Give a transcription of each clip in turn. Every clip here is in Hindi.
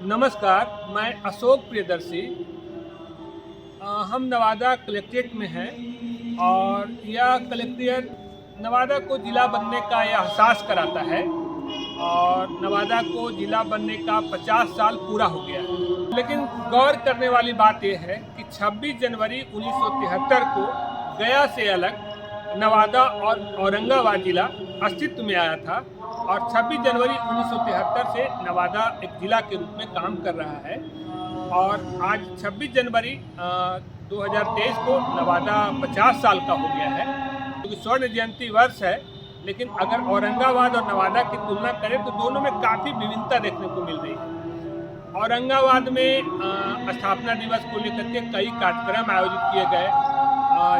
नमस्कार, मैं अशोक प्रियदर्शी। हम नवादा कलेक्ट्रेट में हैं और यह कलेक्ट्रेट नवादा को ज़िला बनने का यह एहसास कराता है और नवादा को ज़िला बनने का 50 साल पूरा हो गया है। लेकिन गौर करने वाली बात यह है कि 26 जनवरी 1973 को गया से अलग नवादा और औरंगाबाद ज़िला अस्तित्व में आया था और 26 जनवरी 1973 से नवादा एक ज़िला के रूप में काम कर रहा है। और आज 26 जनवरी 2023 को नवादा 50 साल का हो गया है, क्योंकि स्वर्ण जयंती वर्ष है। लेकिन अगर औरंगाबाद और नवादा की तुलना करें तो दोनों में काफ़ी विभिन्नता देखने को मिल रही है। औरंगाबाद में स्थापना दिवस को लेकर के कई कार्यक्रम आयोजित किए गए,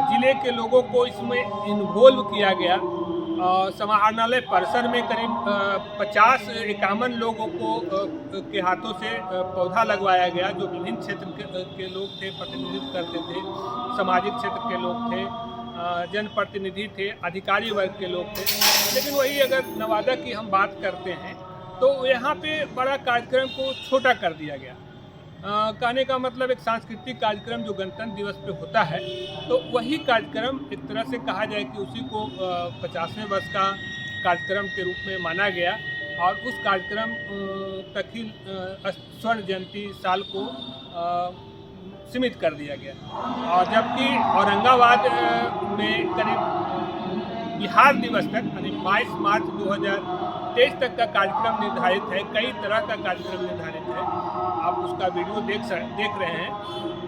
ज़िले के लोगों को इसमें इन्वॉल्व किया गया। समाहरणालय परिसर में करीब 51 लोगों को के हाथों से पौधा लगवाया गया, जो विभिन्न क्षेत्र के लोग थे, प्रतिनिधित्व करते थे। सामाजिक क्षेत्र के लोग थे, जनप्रतिनिधि थे, अधिकारी वर्ग के लोग थे। लेकिन वही अगर नवादा की हम बात करते हैं तो यहाँ पे बड़ा कार्यक्रम को छोटा कर दिया गया। कहने का मतलब एक सांस्कृतिक कार्यक्रम जो गणतंत्र दिवस पे होता है, तो वही कार्यक्रम एक तरह से कहा जाए कि उसी को 50वें वर्ष का कार्यक्रम के रूप में माना गया और उस कार्यक्रम तक ही स्वर्ण जयंती साल को सीमित कर दिया गया। और जबकि औरंगाबाद में करीब बिहार दिवस तक यानी 22 मार्च 2023 तक का कार्यक्रम निर्धारित है। कई तरह का कार्यक्रम निर्धारित है, आप उसका वीडियो देख रहे हैं,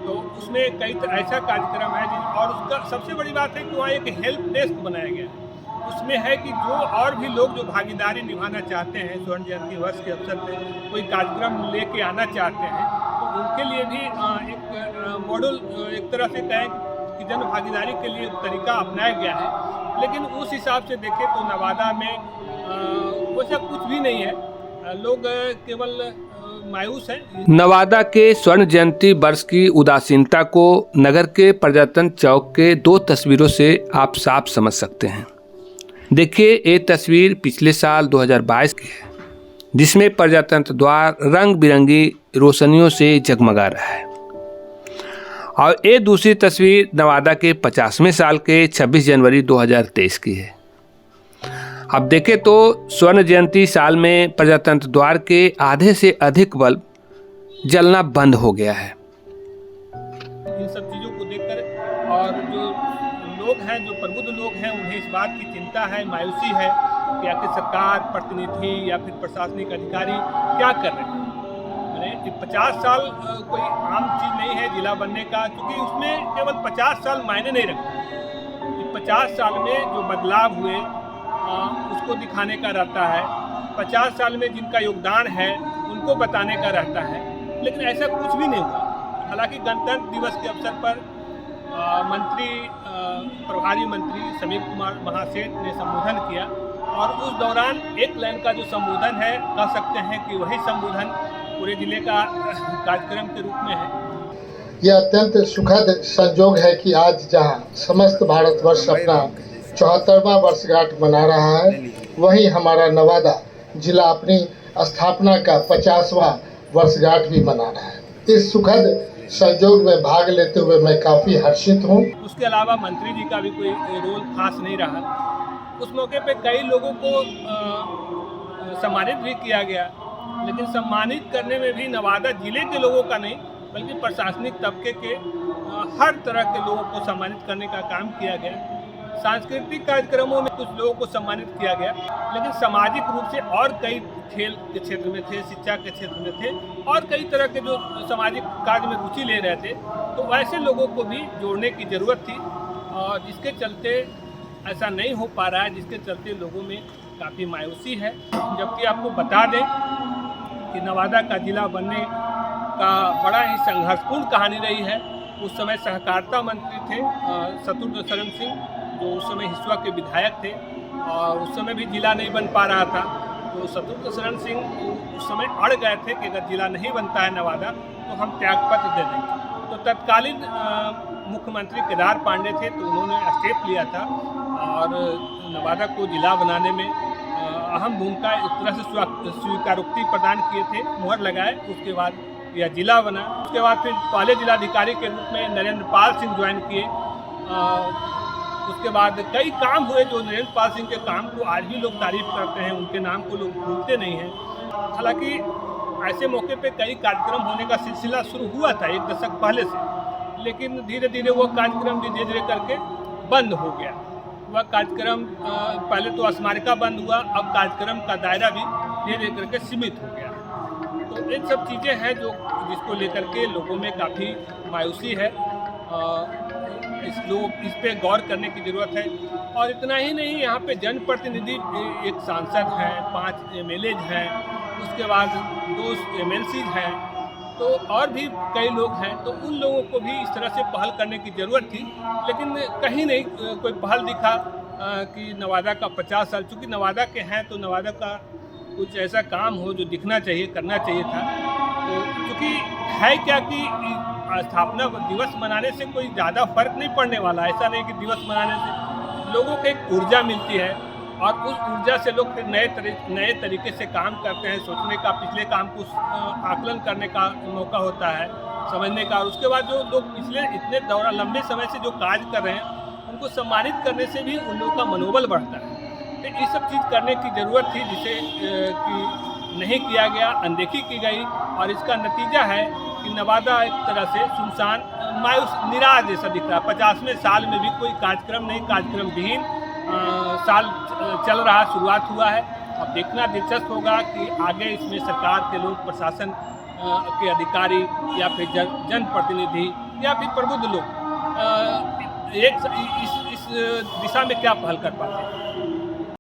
तो उसमें कई ऐसा कार्यक्रम है और उसका सबसे बड़ी बात है कि वहाँ एक हेल्प डेस्क बनाया गया है। उसमें है कि जो और भी लोग जो भागीदारी निभाना चाहते हैं, स्वर्ण जयंती वर्ष के अवसर पर कोई कार्यक्रम लेके आना चाहते हैं, तो उनके लिए भी एक मॉडल एक तरह से कहें कि जन भागीदारी के लिए तरीका अपनाया गया है। लेकिन उस हिसाब से देखें तो नवादा में वैसा कुछ भी नहीं है, लोग केवल मायूस हैं। नवादा के स्वर्ण जयंती वर्ष की उदासीनता को नगर के प्रजातंत्र चौक के 2 तस्वीरों से आप साफ समझ सकते हैं। देखिए, ये तस्वीर पिछले साल 2022 की है, जिसमें प्रजातंत्र द्वार रंग बिरंगी रोशनियों से जगमगा रहा है। और ये दूसरी तस्वीर नवादा के 50वें साल के 26 जनवरी 2023 की है। अब देखें तो स्वर्ण जयंती साल में प्रजातंत्र द्वार के आधे से अधिक बल्ब जलना बंद हो गया है। इन सब चीज़ों को देखकर और जो लोग हैं, जो प्रबुद्ध लोग हैं, उन्हें इस बात की चिंता है, मायूसी है कि आखिर सरकार, प्रतिनिधि या फिर प्रशासनिक अधिकारी क्या कर रहे हैं। 50 साल कोई आम चीज़ नहीं है जिला बनने का, क्योंकि उसमें केवल 50 साल मायने नहीं रखते। 50 साल में जो बदलाव हुए उसको दिखाने का रहता है, 50 साल में जिनका योगदान है उनको बताने का रहता है। लेकिन ऐसा कुछ भी नहीं हुआ। हालांकि गणतंत्र दिवस के अवसर पर प्रभारी मंत्री समीर कुमार महासेठ ने संबोधन किया और उस दौरान एक लाइन का जो संबोधन है, कह सकते हैं कि वही संबोधन पूरे जिले का कार्यक्रम के रूप में है। यह अत्यंत सुखद संयोग है कि आज जहां समस्त भारतवर्ष अपना 74वां वर्षगांठ मना रहा है, वहीं हमारा नवादा जिला अपनी स्थापना का 50वां वर्षगांठ भी मना रहा है। इस सुखद संयोग में भाग लेते हुए मैं काफ़ी हर्षित हूँ। उसके अलावा मंत्री जी का भी कोई रोल खास नहीं रहा। उस मौके पे कई लोगों को सम्मानित भी किया गया, लेकिन सम्मानित करने में भी नवादा जिले के लोगों का नहीं बल्कि प्रशासनिक तबके के हर तरह के लोगों को सम्मानित करने का काम किया गया। सांस्कृतिक कार्यक्रमों में कुछ लोगों को सम्मानित किया गया, लेकिन सामाजिक रूप से और कई खेल के क्षेत्र में थे, शिक्षा के क्षेत्र में थे और कई तरह के जो सामाजिक कार्य में रुचि ले रहे थे, तो वैसे लोगों को भी जोड़ने की ज़रूरत थी। और जिसके चलते ऐसा नहीं हो पा रहा है, जिसके चलते लोगों में काफ़ी मायूसी है। जबकि आपको बता दें कि नवादा का जिला बनने का बड़ा ही संघर्षपूर्ण कहानी रही है। उस समय सहकारिता मंत्री थे शत्रुघ्न शरण सिंह, जो उस समय हिसुआ के विधायक थे और उस समय भी जिला नहीं बन पा रहा था। तो शत्रुघ्न शरण सिंह उस समय अड़ गए थे कि अगर जिला नहीं बनता है नवादा तो हम त्यागपत्र दे देंगे। तो तत्कालीन मुख्यमंत्री केदार पांडे थे, तो उन्होंने स्टेप लिया था और नवादा को जिला बनाने में अहम भूमिका एक तरह से स्वीकारोक्ति प्रदान किए थे, मुहर लगाए। उसके बाद यह जिला बना। उसके बाद फिर पहले जिलाधिकारी के रूप में नरेंद्र पाल सिंह ज्वाइन किए। उसके बाद कई काम हुए जो नरेंद्र पाल सिंह के काम को आज भी लोग तारीफ करते हैं, उनके नाम को लोग भूलते नहीं हैं। हालांकि ऐसे मौके पे कई कार्यक्रम होने का सिलसिला शुरू हुआ था 1 दशक पहले से, लेकिन धीरे धीरे वो कार्यक्रम धीरे धीरे करके बंद हो गया। वह कार्यक्रम पहले तो स्मारिका बंद हुआ, अब कार्यक्रम का दायरा भी धीरे धीरे करके सीमित हो गया। तो ये सब चीज़ें हैं जो जिसको लेकर के लोगों में काफ़ी मायूसी है। इस पे गौर करने की ज़रूरत है। और इतना ही नहीं, यहाँ पे जनप्रतिनिधि एक सांसद हैं, 5 MLAs हैं, उसके बाद 2 MLCs हैं, तो और भी कई लोग हैं। तो उन लोगों को भी इस तरह से पहल करने की ज़रूरत थी, लेकिन कहीं नहीं कोई पहल दिखा कि नवादा का 50 साल, चूँकि नवादा के हैं तो नवादा का कुछ ऐसा काम हो जो दिखना चाहिए, करना चाहिए था। तो चूँकि है क्या कि स्थापना दिवस मनाने से कोई ज़्यादा फर्क नहीं पड़ने वाला। ऐसा नहीं कि दिवस मनाने से लोगों को एक ऊर्जा मिलती है और उस ऊर्जा से लोग फिर नए तरीके से काम करते हैं, सोचने का, पिछले काम को आकलन करने का मौका होता है, समझने का। और उसके बाद जो लोग पिछले इतने लंबे समय से जो कार्य कर रहे हैं उनको सम्मानित करने से भी उन लोगों का मनोबल बढ़ता है। तो ये सब चीज़ करने की ज़रूरत थी, जिसे कि नहीं किया गया, अनदेखी की गई। और इसका नतीजा है कि नवादा एक तरह से सुनसान, मायूस, निराश जैसा दिख रहा है। 50वें साल में भी कोई कार्यक्रम नहीं, कार्यक्रम विहीन साल चल रहा, शुरुआत हुआ है। अब देखना दिलचस्प होगा कि आगे इसमें सरकार के लोग, प्रशासन के अधिकारी या फिर जनप्रतिनिधि या फिर प्रबुद्ध लोग इस दिशा में क्या पहल कर पाते हैं।